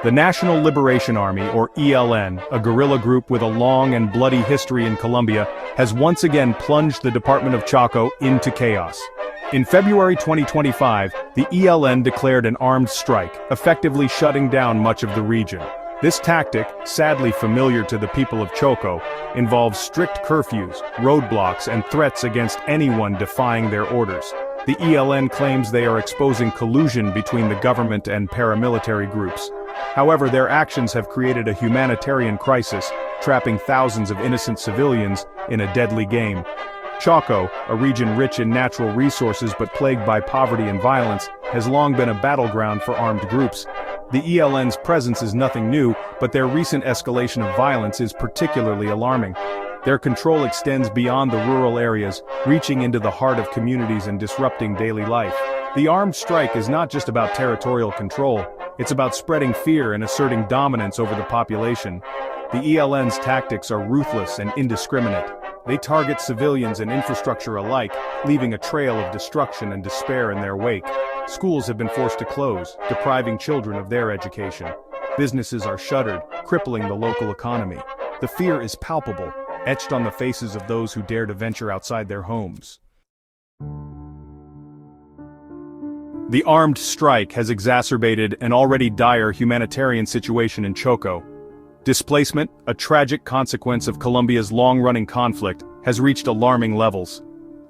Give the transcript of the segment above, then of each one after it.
The National Liberation Army, or ELN, a guerrilla group with a long and bloody history in Colombia, has once again plunged the department of Chaco into chaos. In February 2025, the ELN declared an armed strike, effectively shutting down much of the region. This tactic, sadly familiar to the people of Choco, involves strict curfews, roadblocks, and threats against anyone defying their orders. The ELN claims they are exposing collusion between the government and paramilitary groups. However, their actions have created a humanitarian crisis, trapping thousands of innocent civilians in a deadly game. Chaco, a region rich in natural resources but plagued by poverty and violence, has long been a battleground for armed groups. The ELN's presence is nothing new, but their recent escalation of violence is particularly alarming. Their control extends beyond the rural areas, reaching into the heart of communities and disrupting daily life. The armed strike is not just about territorial control, it's about spreading fear and asserting dominance over the population. The ELN's tactics are ruthless and indiscriminate. They target civilians and infrastructure alike, leaving a trail of destruction and despair in their wake. Schools have been forced to close, depriving children of their education. Businesses are shuttered, crippling the local economy. The fear is palpable, etched on the faces of those who dare to venture outside their homes. The armed strike has exacerbated an already dire humanitarian situation in Choco. Displacement, a tragic consequence of Colombia's long-running conflict, has reached alarming levels.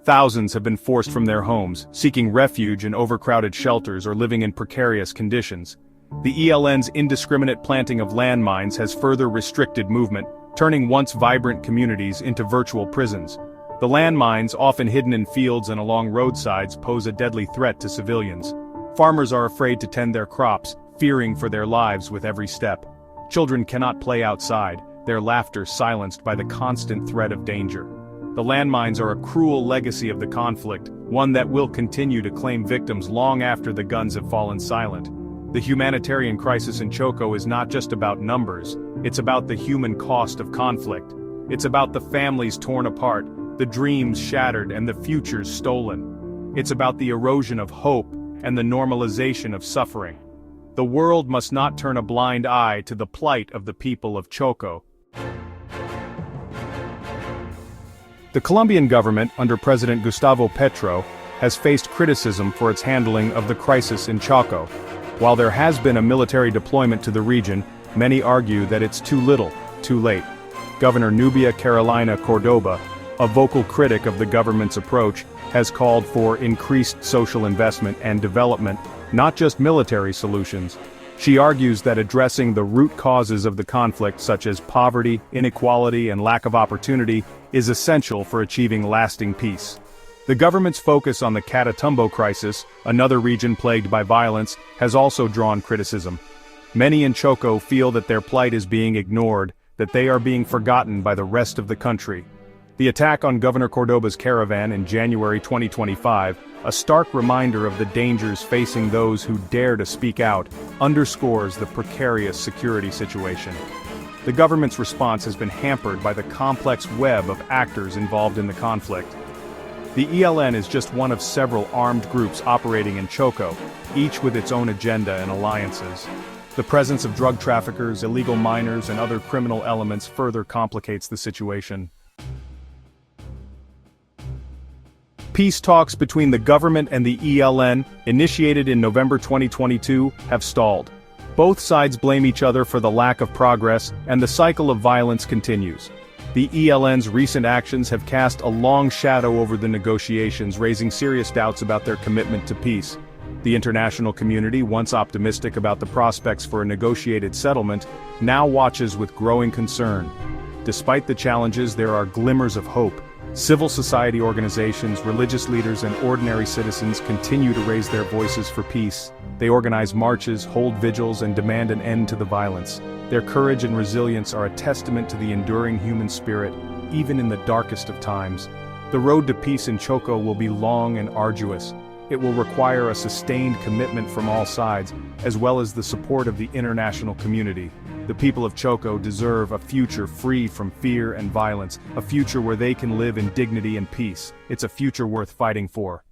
Thousands have been forced from their homes, seeking refuge in overcrowded shelters or living in precarious conditions. The ELN's indiscriminate planting of landmines has further restricted movement, turning once vibrant communities into virtual prisons. The landmines, often hidden in fields and along roadsides, pose a deadly threat to civilians. Farmers are afraid to tend their crops, fearing for their lives with every step. Children cannot play outside, their laughter silenced by the constant threat of danger. The landmines are a cruel legacy of the conflict, one that will continue to claim victims long after the guns have fallen silent. The humanitarian crisis in Choco is not just about numbers, it's about the human cost of conflict. It's about the families torn apart, the dreams shattered, and the futures stolen. It's about the erosion of hope and the normalization of suffering. The world must not turn a blind eye to the plight of the people of Choco. The Colombian government, under President Gustavo Petro, has faced criticism for its handling of the crisis in Chaco. While there has been a military deployment to the region, many argue that it's too little, too late. Governor Nubia Carolina Cordoba, a vocal critic of the government's approach, has called for increased social investment and development, not just military solutions. She argues that addressing the root causes of the conflict, such as poverty, inequality, and lack of opportunity, is essential for achieving lasting peace. The government's focus on the Catatumbo crisis, another region plagued by violence, has also drawn criticism. Many in Choco feel that their plight is being ignored, that they are being forgotten by the rest of the country. The attack on Governor Cordoba's caravan in January 2025, a stark reminder of the dangers facing those who dare to speak out, underscores the precarious security situation. The government's response has been hampered by the complex web of actors involved in the conflict. The ELN is just one of several armed groups operating in Choco, each with its own agenda and alliances. The presence of drug traffickers, illegal miners, and other criminal elements further complicates the situation. Peace talks between the government and the ELN, initiated in November 2022, have stalled. Both sides blame each other for the lack of progress, and the cycle of violence continues. The ELN's recent actions have cast a long shadow over the negotiations, raising serious doubts about their commitment to peace. The international community, once optimistic about the prospects for a negotiated settlement, now watches with growing concern. Despite the challenges, there are glimmers of hope. Civil society organizations, religious leaders, and ordinary citizens continue to raise their voices for peace. They organize marches, hold vigils, and demand an end to the violence. Their courage and resilience are a testament to the enduring human spirit, even in the darkest of times. The road to peace in Choco will be long and arduous. It will require a sustained commitment from all sides, as well as the support of the international community. The people of Choco deserve a future free from fear and violence, a future where they can live in dignity and peace. It's a future worth fighting for.